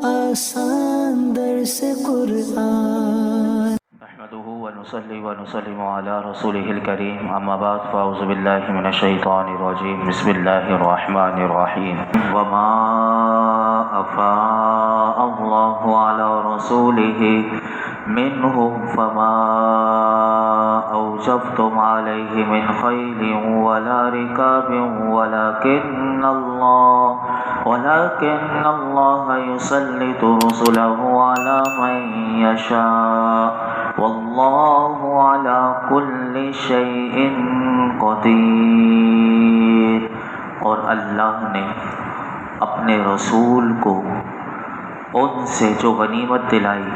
آسان درس قرآن نحمده ونصلي ونسلم على رسوله الكريم اما بعد فاعوذ بالله من الشيطان الرجيم بسم الله الرحمن الرحيم وما أفاء الله على رسوله منهم فما أوجفتم عليه من خيل ولا ركاب ولكن الله يسلط رسله على من يشاء والله على كل شيء قدیر۔ اور اللہ نے اپنے رسول کو ان سے جو غنیمت دلائی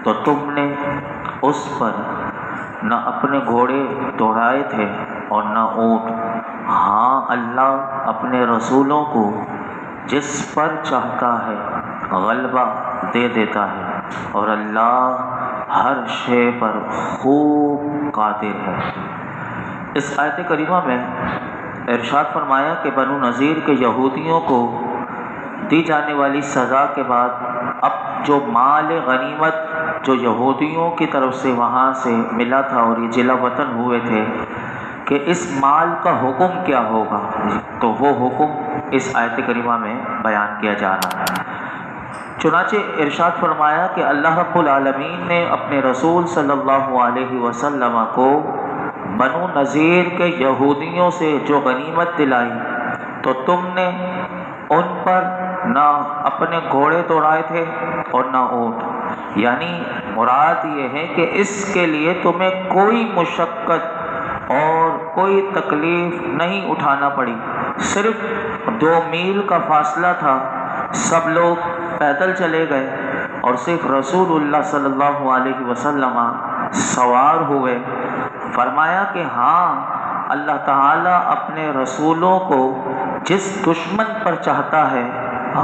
تو تم نے اس پر نہ اپنے گھوڑے دوڑائے تھے اور نہ اونٹ۔ ہاں، اللہ اپنے رسولوں کو جس پر چاہتا ہے غلبہ دے دیتا ہے اور اللہ ہر شے پر خوب قادر ہے۔ اس آیت کریمہ میں ارشاد فرمایا کہ بنو نذیر کے یہودیوں کو دی جانے والی سزا کے بعد اب جو مال غنیمت جو یہودیوں کی طرف سے وہاں سے ملا تھا اور یہ جلا وطن ہوئے تھے کہ اس مال کا حکم کیا ہوگا، تو وہ حکم اس آیت کریمہ میں بیان کیا جا رہا ہے۔ چنانچہ ارشاد فرمایا کہ اللہ رب العالمین نے اپنے رسول صلی اللہ علیہ وسلم کو بنو نذیر کے یہودیوں سے جو غنیمت دلائی تو تم نے ان پر نہ اپنے گھوڑے دوڑائے تھے اور نہ اونٹ، یعنی مراد یہ ہے کہ اس کے لیے تمہیں کوئی مشقت اور کوئی تکلیف نہیں اٹھانا پڑی۔ صرف 2 میل کا فاصلہ تھا، سب لوگ پیدل چلے گئے اور صرف رسول اللہ صلی اللہ علیہ وسلم سوار ہوئے۔ فرمایا کہ ہاں، اللہ تعالیٰ اپنے رسولوں کو جس دشمن پر چاہتا ہے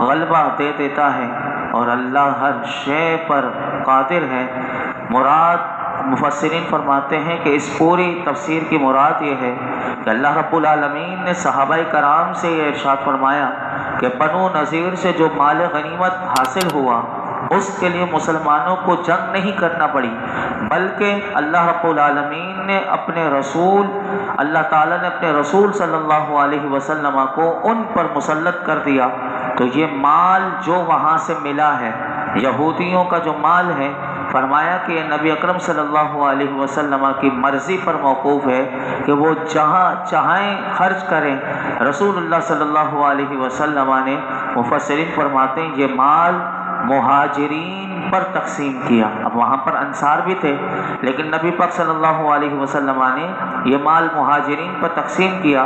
غلبہ دے دیتا ہے اور اللہ ہر شے پر قادر ہے۔ مراد مفسرین فرماتے ہیں کہ اس پوری تفسیر کی مراد یہ ہے کہ اللہ رب العالمین نے صحابہ کرام سے یہ ارشاد فرمایا کہ بنو نذیر سے جو مال غنیمت حاصل ہوا اس کے لیے مسلمانوں کو جنگ نہیں کرنا پڑی، بلکہ اللہ رب العالمین نے اپنے رسول اللہ تعالیٰ نے اپنے رسول صلی اللہ علیہ وسلم کو ان پر مسلط کر دیا۔ تو یہ مال جو وہاں سے ملا ہے، یہودیوں کا جو مال ہے، فرمایا کہ یہ نبی اکرم صلی اللہ علیہ وسلم کی مرضی پر موقوف ہے کہ وہ جہاں چاہیں خرچ کریں۔ رسول اللہ صلی اللہ علیہ وسلم نے مفسرین فرماتے ہیں یہ مال مہاجرین پر تقسیم کیا۔ اب وہاں پر انصار بھی تھے، لیکن نبی پاک صلی اللہ علیہ وسلم نے یہ مال مہاجرین پر تقسیم کیا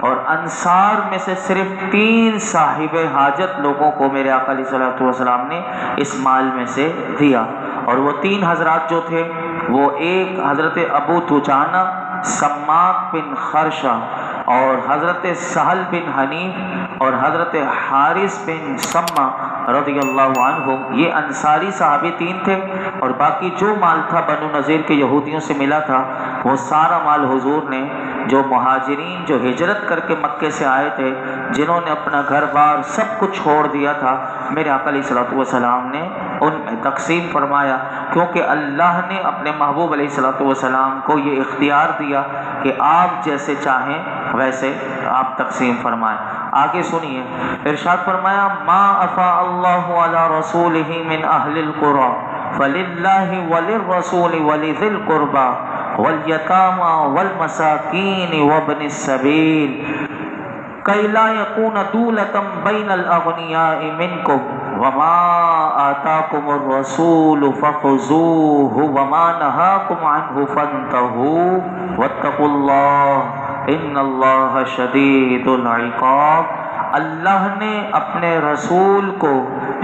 اور انصار میں سے صرف 3 صاحب حاجت لوگوں کو میرے آقا علیہ الصلوۃ والسلام نے اس مال میں سے دیا۔ اور وہ 3 حضرات جو تھے وہ ایک حضرت ابو دجانہ سماک بن خرشہ اور حضرت سہل بن حنیف اور حضرت حارث بن سمہ رضی اللہ عنہ، یہ انصاری صحابی 3 تھے، اور باقی جو مال تھا بنو نذیر کے یہودیوں سے ملا تھا وہ سارا مال حضور نے جو مہاجرین جو ہجرت کر کے مکے سے آئے تھے، جنہوں نے اپنا گھر بار سب کچھ چھوڑ دیا تھا، میرے آقا علیہ الصلوۃ والسلام نے ان میں تقسیم فرمایا، کیونکہ اللہ نے اپنے محبوب علیہ الصلوۃ والسلام کو یہ اختیار دیا کہ آپ جیسے چاہیں ویسے آپ تقسیم فرمائیں۔ آگے سنیے، ارشاد فرمایا ما افاء اللہ علی رسولہ من اہل القری فللہ وللرسول ولذی القربى والیتامى والمساکین وابن السبیل کی لا یکون دولة بین الاغنیاء منکم وما آتاکم الرسول فخذوہ وما نہاکم عنہ فانتہوا واتقوا اللہ ان اللہ شدید العقاب۔ اللہ نے اپنے رسول کو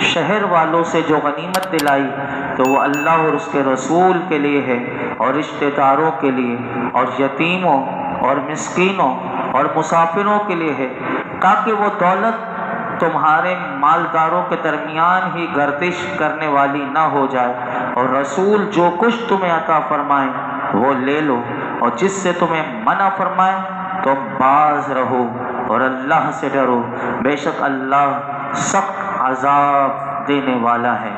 شہر والوں سے جو غنیمت دلائی تو وہ اللہ اور اس کے رسول کے لیے ہے، اور رشتہ داروں کے لیے، اور یتیموں اور مسکینوں اور مسافروں کے لیے ہے، تاکہ وہ دولت تمہارے مالداروں کے درمیان ہی گردش کرنے والی نہ ہو جائے، اور رسول جو کچھ تمہیں عطا فرمائیں وہ لے لو، اور جس سے تمہیں منع فرمائے تم باز رہو اور اللہ سے ڈرو، بے شک اللہ سخت عذاب دینے والا ہے۔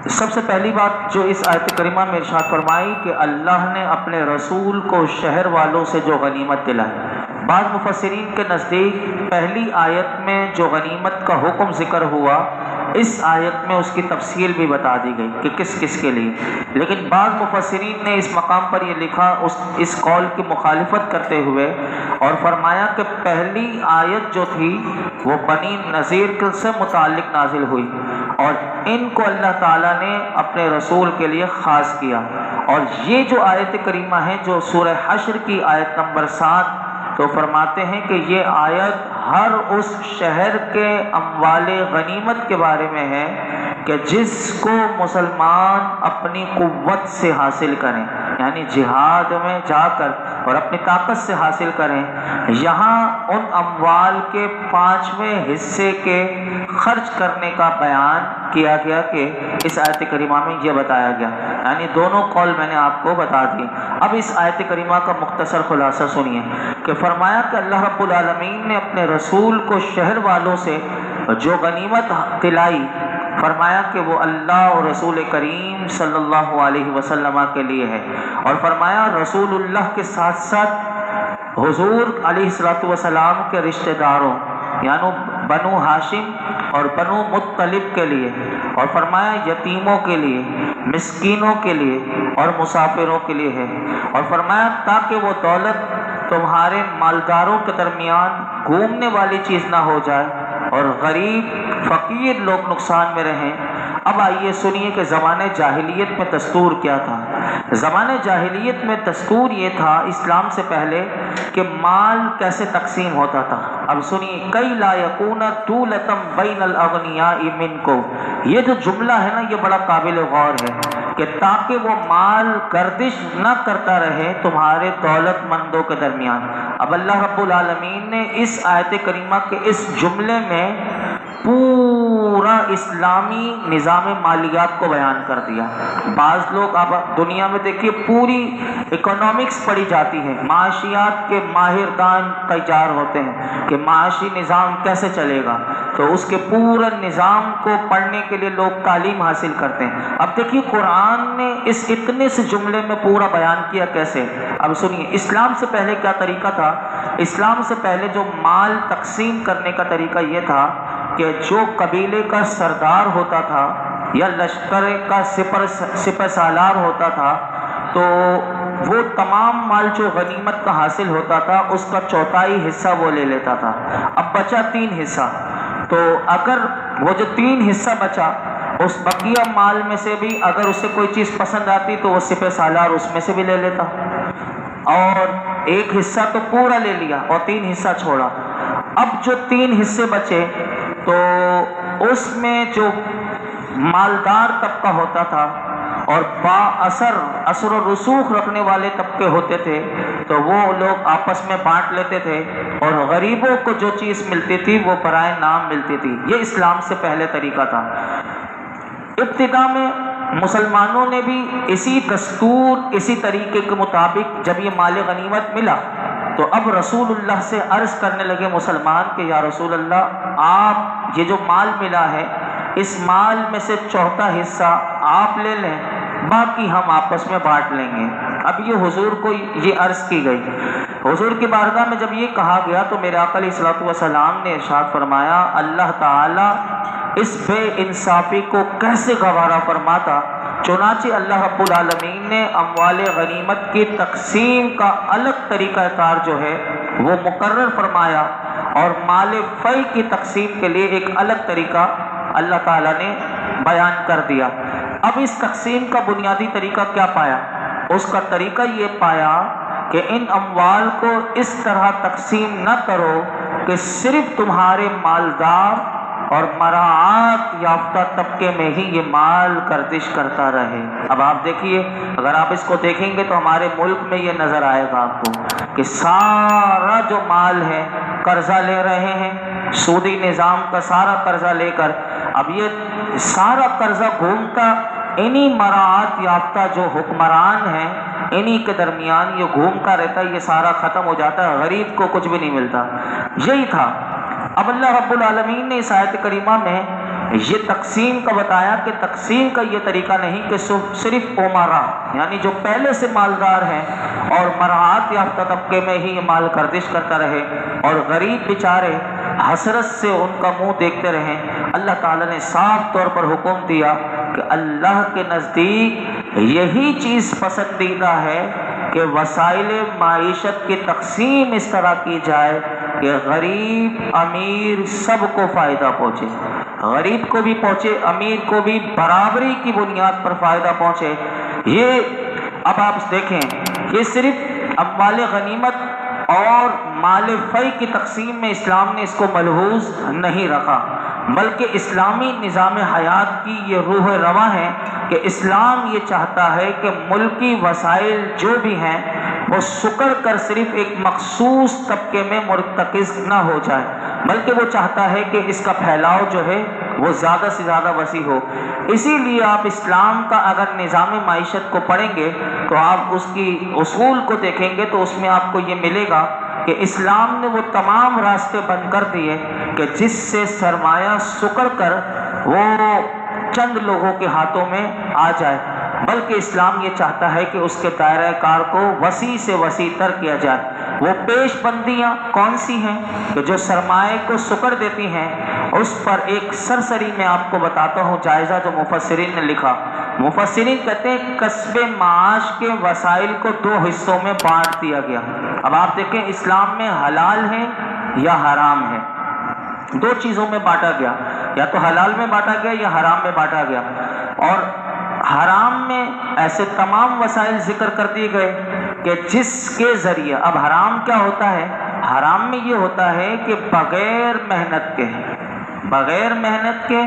سب سے پہلی بات جو اس آیت کریمہ میں ارشاد فرمائی کہ اللہ نے اپنے رسول کو شہر والوں سے جو غنیمت دلائی۔ بعض مفسرین کے نزدیک پہلی آیت میں جو غنیمت کا حکم ذکر ہوا، اس آیت میں اس کی تفصیل بھی بتا دی گئی کہ کس کس کے لیے، لیکن بعض مفسرین نے اس مقام پر یہ لکھا اس قول کی مخالفت کرتے ہوئے اور فرمایا کہ پہلی آیت جو تھی وہ بنی نذیر سے متعلق نازل ہوئی اور ان کو اللہ تعالیٰ نے اپنے رسول کے لیے خاص کیا، اور یہ جو آیت کریمہ ہے جو سورہ حشر کی آیت نمبر 7، تو فرماتے ہیں کہ یہ آیت ہر اس شہر کے اموال غنیمت کے بارے میں ہے کہ جس کو مسلمان اپنی قوت سے حاصل کریں، یعنی جہاد میں جا کر اور اپنی طاقت سے حاصل کریں۔ یہاں ان اموال کے 5ویں حصے کے خرچ کرنے کا بیان کیا گیا کہ اس آیت کریمہ میں یہ بتایا گیا، یعنی دونوں قول میں نے آپ کو بتا دی۔ اب اس آیت کریمہ کا مختصر خلاصہ سنیے کہ فرمایا کہ اللہ رب العالمین نے اپنے رسول کو شہر والوں سے جو غنیمت دلائی، فرمایا کہ وہ اللہ اور رسول کریم صلی اللہ علیہ وسلم کے لیے ہے، اور فرمایا رسول اللہ کے ساتھ ساتھ حضور علیہ السلام کے رشتہ داروں یعنی بنو ہاشم اور بنو مطلب کے لیے، اور فرمایا یتیموں کے لیے، مسکینوں کے لیے اور مسافروں کے لیے ہے، اور فرمایا تاکہ وہ دولت تمہارے مالداروں کے درمیان گھومنے والی چیز نہ ہو جائے اور غریب فقیر لوگ نقصان میں رہیں۔ اب آئیے سنیے کہ زمانے جاہلیت میں دستور کیا تھا۔ زمانے جاہلیت میں دستور یہ تھا اسلام سے پہلے کہ مال کیسے تقسیم ہوتا تھا۔ اب سنیے، کئی لا یکون دولتم بین الاغنیاء منکم، یہ جو جملہ ہے نا یہ بڑا قابل غور ہے کہ تاکہ وہ مال گردش نہ کرتا رہے تمہارے دولت مندوں کے درمیان۔ اب اللہ رب العالمین نے اس آیت کریمہ کے اس جملے میں پورا اسلامی نظام مالیات کو بیان کر دیا۔ بعض لوگ اب دنیا میں دیکھیے پوری اکنامکس پڑھی جاتی ہے، معاشیات کے ماہر دان تیار ہوتے ہیں کہ معاشی نظام کیسے چلے گا، تو اس کے پورا نظام کو پڑھنے کے لیے لوگ تعلیم حاصل کرتے ہیں۔ اب دیکھیے قرآن نے اس اتنے سے جملے میں پورا بیان کیا کیسے۔ اب سنیے، اسلام سے پہلے کیا طریقہ تھا۔ اسلام سے پہلے جو مال تقسیم کرنے کا طریقہ یہ تھا کہ جو قبیلے کا سردار ہوتا تھا یا لشکر کا سپہ سالار ہوتا تھا تو وہ تمام مال جو غنیمت کا حاصل ہوتا تھا اس کا 1/4 حصہ وہ لے لیتا تھا۔ اب بچا 3 حصہ، تو اگر وہ جو 3 حصہ بچا اس بقیہ مال میں سے بھی اگر اسے کوئی چیز پسند آتی تو وہ سپہ سالار اس میں سے بھی لے لیتا، اور 1 حصہ تو پورا لے لیا اور 3 حصہ چھوڑا۔ اب جو 3 حصے بچے تو اس میں جو مالدار طبقہ ہوتا تھا اور با اثر و رسوخ رکھنے والے طبقے ہوتے تھے تو وہ لوگ آپس میں بانٹ لیتے تھے، اور غریبوں کو جو چیز ملتی تھی وہ برائے نام ملتی تھی۔ یہ اسلام سے پہلے طریقہ تھا۔ ابتدا میں مسلمانوں نے بھی اسی دستور اسی طریقے کے مطابق جب یہ مال غنیمت ملا تو اب رسول اللہ سے عرض کرنے لگے مسلمان کہ یا رسول اللہ، آپ یہ جو مال ملا ہے اس مال میں سے 1/4 حصہ آپ لے لیں، باقی ہم آپس میں بانٹ لیں گے۔ اب یہ حضور کو یہ عرض کی گئی۔ حضور کی بارگاہ میں جب یہ کہا گیا تو میرے آقا علیہ الصلوۃ والسلام نے ارشاد فرمایا اللہ تعالیٰ اس بے انصافی کو کیسے گوارا فرماتا، چنانچہ اللہ رب العالمین نے اموال غنیمت کی تقسیم کا الگ طریقہ کار جو ہے وہ مقرر فرمایا، اور مال فی کی تقسیم کے لیے ایک الگ طریقہ اللہ تعالیٰ نے بیان کر دیا۔ اب اس تقسیم کا بنیادی طریقہ کیا پایا؟ اس کا طریقہ یہ پایا کہ ان اموال کو اس طرح تقسیم نہ کرو کہ صرف تمہارے مالدار اور مراعات یافتہ طبقے میں ہی یہ مال گردش کرتا رہے۔ اب آپ دیکھیے، اگر آپ اس کو دیکھیں گے تو ہمارے ملک میں یہ نظر آئے گا آپ کو کہ سارا جو مال ہے قرضہ لے رہے ہیں، سودی نظام کا سارا قرضہ لے کر اب یہ سارا قرضہ گھومتا انہی مراعات یافتہ جو حکمران ہیں انہی کے درمیان یہ گھومتا رہتا ہے، یہ سارا ختم ہو جاتا ہے، غریب کو کچھ بھی نہیں ملتا۔ یہی تھا اب اللہ رب العالمین نے اس آیت کریمہ میں یہ تقسیم کا بتایا کہ تقسیم کا یہ طریقہ نہیں کہ صرف عمرا یعنی جو پہلے سے مالدار ہیں اور مراعات یافتہ طبقے میں ہی یہ مال گردش کرتا رہے اور غریب بیچارے حسرت سے ان کا منہ دیکھتے رہیں. اللہ تعالیٰ نے صاف طور پر حکم دیا کہ اللہ کے نزدیک یہی چیز پسندیدہ ہے کہ وسائل معیشت کی تقسیم اس طرح کی جائے کہ غریب امیر سب کو فائدہ پہنچے, غریب کو بھی پہنچے امیر کو بھی برابری کی بنیاد پر فائدہ پہنچے. یہ اب آپ دیکھیں یہ صرف اموال غنیمت اور مال فی کی تقسیم میں اسلام نے اس کو ملحوظ نہیں رکھا, بلکہ اسلامی نظام حیات کی یہ روح رواں ہے کہ اسلام یہ چاہتا ہے کہ ملکی وسائل جو بھی ہیں وہ سکڑ کر صرف ایک مخصوص طبقے میں مرتکز نہ ہو جائے, بلکہ وہ چاہتا ہے کہ اس کا پھیلاؤ جو ہے وہ زیادہ سے زیادہ وسیع ہو. اسی لیے آپ اسلام کا اگر نظام معیشت کو پڑھیں گے تو آپ اس کی اصول کو دیکھیں گے تو اس میں آپ کو یہ ملے گا کہ اسلام نے وہ تمام راستے بند کر دیے کہ جس سے سرمایہ سکڑ کر وہ چند لوگوں کے ہاتھوں میں آ جائے, بلکہ اسلام یہ چاہتا ہے کہ اس کے دائرہ کار کو وسیع سے وسیع تر کیا جائے. وہ پیش بندیاں کون سی ہیں کہ جو سرمایہ کو سکڑ دیتی ہیں, اس پر ایک سرسری میں آپ کو بتاتا ہوں جائزہ جو مفسرین نے لکھا. مفسرین کہتے ہیں کسب معاش کے وسائل کو دو حصوں میں بانٹ دیا گیا. اب آپ دیکھیں اسلام میں حلال ہے یا حرام ہے, دو چیزوں میں بانٹا گیا, یا تو حلال میں بانٹا گیا یا حرام میں بانٹا گیا. اور حرام میں ایسے تمام وسائل ذکر کر دیے گئے کہ جس کے ذریعے, اب حرام کیا ہوتا ہے, حرام میں یہ ہوتا ہے کہ بغیر محنت کے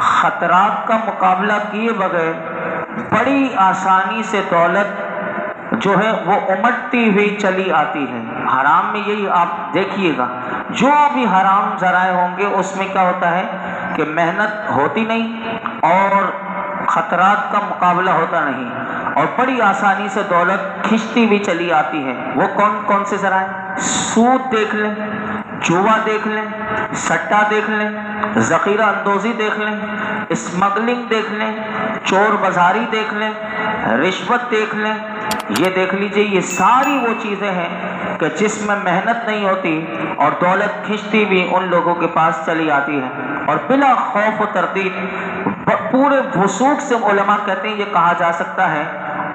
خطرات کا مقابلہ کیے بغیر بڑی آسانی سے دولت جو ہے وہ امٹتی ہوئی چلی آتی ہے. حرام میں یہی آپ دیکھیے گا, جو بھی حرام ذرائع ہوں گے اس میں کیا ہوتا ہے کہ محنت ہوتی نہیں اور خطرات کا مقابلہ ہوتا نہیں اور بڑی آسانی سے دولت کھنچتی ہوئی چلی آتی ہے. وہ کون کون سے ذرائع, سود دیکھ لیں, جوا دیکھ لیں, سٹا دیکھ لیں, ذخیرہ اندوزی دیکھ لیں, اسمگلنگ دیکھ لیں, چور بازاری دیکھ لیں, رشوت دیکھ لیں. یہ دیکھ لیجئے یہ ساری وہ چیزیں ہیں کہ جس میں محنت نہیں ہوتی اور دولت کھنچتی بھی ان لوگوں کے پاس چلی آتی ہے. اور بلا خوف و تردید پورے وثوق سے علماء کہتے ہیں یہ کہا جا سکتا ہے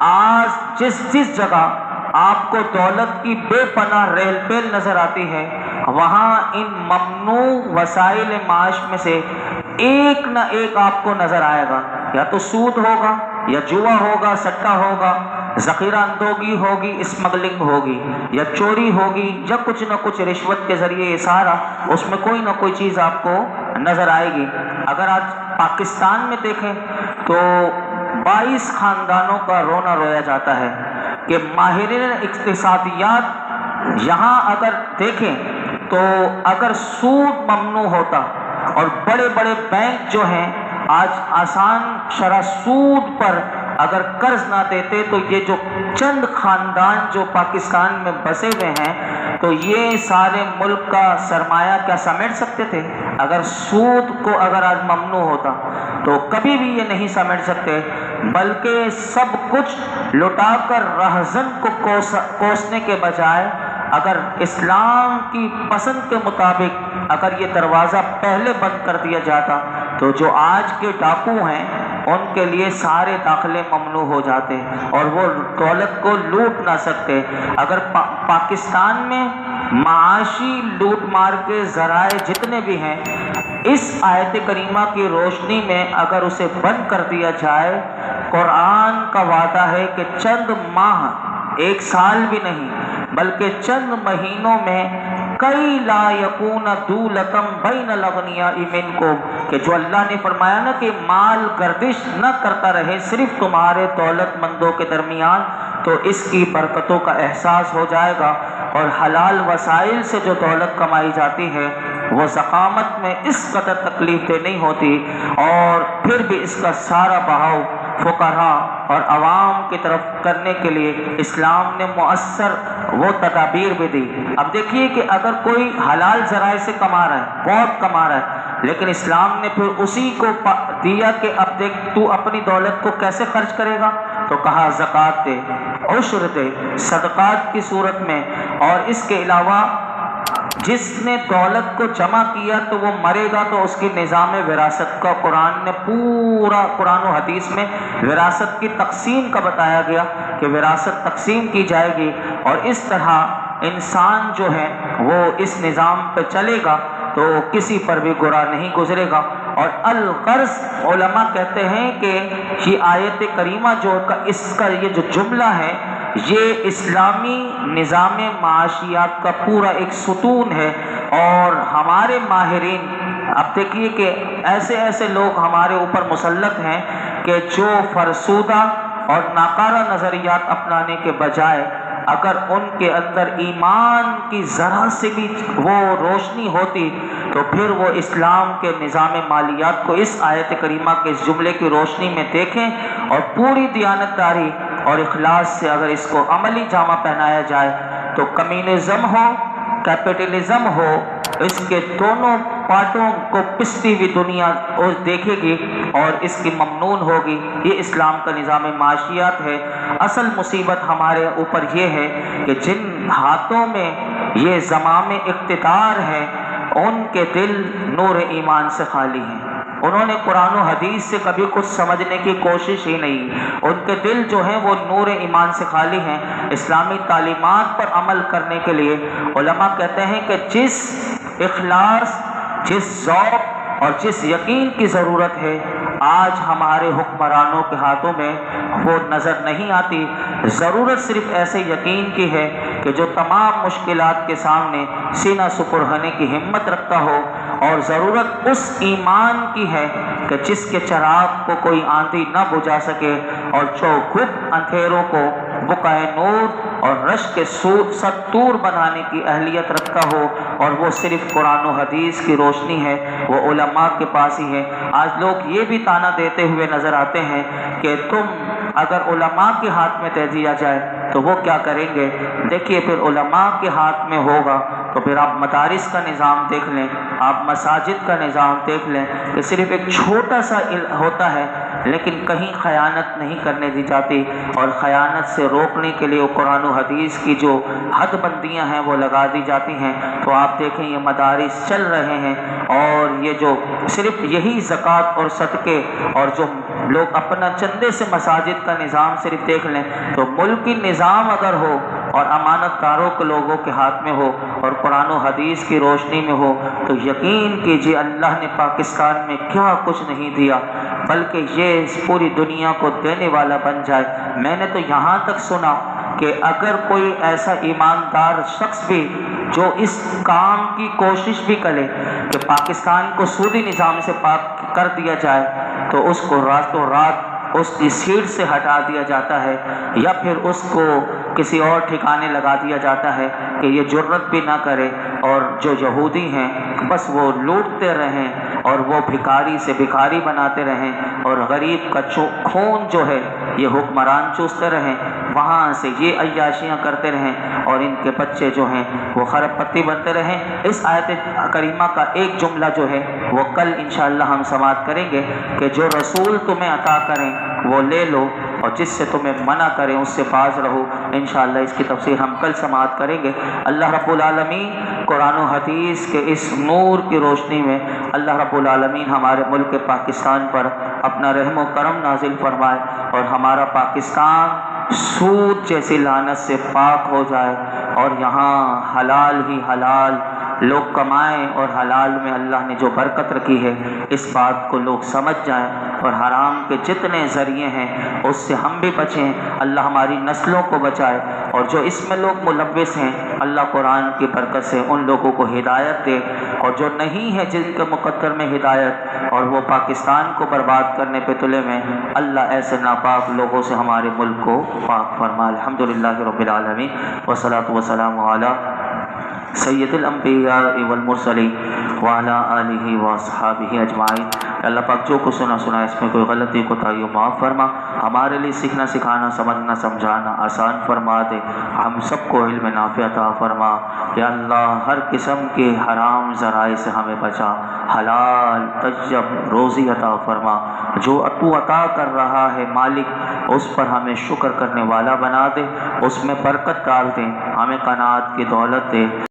آج جس جگہ آپ کو دولت کی بے پناہ ریل پیل نظر آتی ہے وہاں ان ممنوع وسائل معاش میں سے ایک نہ ایک آپ کو نظر آئے گا, یا تو سود ہوگا یا جوا ہوگا, سٹا ہوگا, ذخیرہ اندوزی ہوگی, اسمگلنگ ہوگی, یا چوری ہوگی, یا کچھ نہ کچھ رشوت کے ذریعے یہ سارا اس میں کوئی نہ کوئی چیز آپ کو نظر آئے گی. اگر آج پاکستان میں دیکھیں تو 22 خاندانوں کا رونا رویا جاتا ہے کہ ماہرین اقتصادیات یہاں اگر دیکھیں تو اگر سود ممنوع ہوتا اور بڑے بڑے بینک جو ہیں آج آسان شرح سود پر اگر قرض نہ دیتے تو یہ جو چند خاندان جو پاکستان میں بسے ہوئے ہیں تو یہ سارے ملک کا سرمایہ کیا سمیٹ سکتے تھے؟ اگر سود کو اگر آج ممنوع ہوتا تو کبھی بھی یہ نہیں سمیٹ سکتے, بلکہ سب کچھ لٹا کر رہزن کو کوسنے کے بجائے اگر اسلام کی پسند کے مطابق اگر یہ دروازہ پہلے بند کر دیا جاتا تو جو آج کے ڈاکو ہیں ان کے لیے سارے داخلے ممنوع ہو جاتے اور وہ دولت کو لوٹ نہ سکتے. اگر پاکستان میں معاشی لوٹ مار کے ذرائع جتنے بھی ہیں اس آیت کریمہ کی روشنی میں اگر اسے بند کر دیا جائے, قرآن کا وعدہ ہے کہ چند ماہ, ایک سال بھی نہیں بلکہ چند مہینوں میں کئی لا یکون دولتم بین الاغنیاء منکم, کہ جو اللہ نے فرمایا نا کہ مال گردش نہ کرتا رہے صرف تمہارے دولت مندوں کے درمیان, تو اس کی برکتوں کا احساس ہو جائے گا. اور حلال وسائل سے جو دولت کمائی جاتی ہے وہ ضخامت میں اس قدر تکلیف دہ نہیں ہوتی, اور پھر بھی اس کا سارا بہاؤ فقراء اور عوام کی طرف کرنے کے لیے اسلام نے مؤثر وہ تدابیر بھی دی۔ اب دیکھیے کہ اگر کوئی حلال ذرائع سے کما رہا ہے، بہت کما رہا ہے، لیکن اسلام نے پھر اسی کو دیا کہ اب دیکھ تو اپنی دولت کو کیسے خرچ کرے گا، تو کہا زکوٰۃ دے، عشر دے، صدقات کی صورت میں، اور اس کے علاوہ جس نے دولت کو جمع کیا تو وہ مرے گا تو اس کی نظام وراثت کا قرآن نے پورا، قرآن و حدیث میں وراثت کی تقسیم کا بتایا گیا کہ وراثت تقسیم کی جائے گی، اور اس طرح انسان جو ہے وہ اس نظام پہ چلے گا تو کسی پر بھی گرا نہیں گزرے گا۔ اور القرض، علماء کہتے ہیں کہ یہ آیت کریمہ جو اس کا یہ جو جملہ ہے یہ اسلامی نظام معاشیات کا پورا ایک ستون ہے۔ اور ہمارے ماہرین، اب دیکھیے کہ ایسے ایسے لوگ ہمارے اوپر مسلط ہیں کہ جو فرسودہ اور ناکارہ نظریات اپنانے کے بجائے اگر ان کے اندر ایمان کی ذرا سے بھی وہ روشنی ہوتی تو پھر وہ اسلام کے نظام مالیات کو اس آیت کریمہ کے اس جملے کی روشنی میں دیکھیں، اور پوری دیانتداری اور اخلاص سے اگر اس کو عملی جامہ پہنایا جائے تو کمیونزم ہو، کیپٹلزم ہو، اس کے دونوں پارٹوں کو پستی ہوئی دنیا دیکھے گی اور اس کی ممنون ہوگی۔ یہ اسلام کا نظام معاشیات ہے۔ اصل مصیبت ہمارے اوپر یہ ہے کہ جن ہاتھوں میں یہ زمام اقتدار ہے ان کے دل نور ایمان سے خالی ہیں، انہوں نے قرآن و حدیث سے کبھی کچھ سمجھنے کی کوشش ہی نہیں، ان کے دل جو ہیں وہ نور ایمان سے خالی ہیں۔ اسلامی تعلیمات پر عمل کرنے کے لیے علماء کہتے ہیں کہ جس اخلاص، جس ذوق اور جس یقین کی ضرورت ہے آج ہمارے حکمرانوں کے ہاتھوں میں وہ نظر نہیں آتی۔ ضرورت صرف ایسے یقین کی ہے کہ جو تمام مشکلات کے سامنے سینہ سپر ہونے کی ہمت رکھتا ہو، اور ضرورت اس ایمان کی ہے کہ جس کے چراغ کو کوئی آندھی نہ بجھا سکے، اور جو گپت اندھیروں کو بقائے نور اور رش کے ستور بنانے کی اہلیت رکھتا ہو، اور وہ صرف قرآن و حدیث کی روشنی ہے، وہ علماء کے پاس ہی ہے۔ آج لوگ یہ بھی تانا دیتے ہوئے نظر آتے ہیں کہ تم اگر علماء کے ہاتھ میں دے دیا جائے تو وہ کیا کریں گے۔ دیکھیے پھر علماء کے ہاتھ میں ہوگا تو پھر آپ مدارس کا نظام دیکھ لیں، آپ مساجد کا نظام دیکھ لیں کہ صرف ایک چھوٹا سا ہوتا ہے لیکن کہیں خیانت نہیں کرنے دی جاتی، اور خیانت سے روکنے کے لیے قرآن و حدیث کی جو حد بندیاں ہیں وہ لگا دی جاتی ہیں۔ تو آپ دیکھیں یہ مدارس چل رہے ہیں، اور یہ جو صرف یہی زکوٰۃ اور صدقے اور جو لوگ اپنا چندے سے مساجد کا نظام صرف دیکھ لیں، تو ملکی نظام اگر ہو اور امانت داروں کے لوگوں کے ہاتھ میں ہو اور قرآن و حدیث کی روشنی میں ہو تو یقین کیجیے اللہ نے پاکستان میں کیا کچھ نہیں دیا بلکہ یہ اس پوری دنیا کو دینے والا بن جائے۔ میں نے تو یہاں تک سنا کہ اگر کوئی ایسا ایماندار شخص بھی جو اس کام کی کوشش بھی کرے کہ پاکستان کو سودی نظام سے پاک کر دیا جائے تو اس کو راتوں رات اس کی سیٹ سے ہٹا دیا جاتا ہے، یا پھر اس کو کسی اور ٹھکانے لگا دیا جاتا ہے کہ یہ جرت بھی نہ کرے، اور جو یہودی ہیں بس وہ لوٹتے رہیں اور وہ بھکاری سے بھکاری بناتے رہیں، اور غریب کا خون جو ہے یہ حکمران چوستے رہیں، وہاں سے یہ عیاشیاں کرتے رہیں، اور ان کے بچے جو ہیں وہ خراب پتی بنتے رہیں۔ اس آیت کریمہ کا ایک جملہ جو ہے وہ کل انشاءاللہ ہم سماعت کریں گے کہ جو رسول تمہیں عطا کریں وہ لے لو، اور جس سے تمہیں منع کریں اس سے باز رہو۔ انشاءاللہ اس کی تفسیر ہم کل سماعت کریں گے۔ اللہ رب العالمین قرآن و حدیث کے اس نور کی روشنی میں اللہ رب العالمین ہمارے ملک پاکستان پر اپنا رحم و کرم نازل فرمائے، اور ہمارا پاکستان سود جیسی لعنت سے پاک ہو جائے، اور یہاں حلال ہی حلال لوگ کمائیں، اور حلال میں اللہ نے جو برکت رکھی ہے اس بات کو لوگ سمجھ جائیں، اور حرام کے جتنے ذریعے ہیں اس سے ہم بھی بچیں۔ اللہ ہماری نسلوں کو بچائے، اور جو اس میں لوگ ملوث ہیں اللہ قرآن کی برکت سے ان لوگوں کو ہدایت دے، اور جو نہیں ہے جن کے مقدر میں ہدایت اور وہ پاکستان کو برباد کرنے پہ تلے میں، اللہ ایسے ناپاک لوگوں سے ہمارے ملک کو پاک فرما۔ الحمدللہ رب العالمین والصلاۃ والسلام علی سید الانبیاء والمرسلین وعلی آلہ واصحابہ اجمعین۔ کہ اللہ پاک جو کچھ سنا اس میں کوئی غلطی کوتاہی ہو معاف فرما، ہمارے لیے سیکھنا سکھانا سمجھنا سمجھانا آسان فرما دے، ہم سب کو علم نافع عطا فرما۔ یا اللہ ہر قسم کے حرام ذرائع سے ہمیں بچا، حلال طیب روزی عطا فرما، جو تو عطا کر رہا ہے مالک اس پر ہمیں شکر کرنے والا بنا دے، اس میں برکت ڈال دے، ہمیں قناعت کی دولت دے۔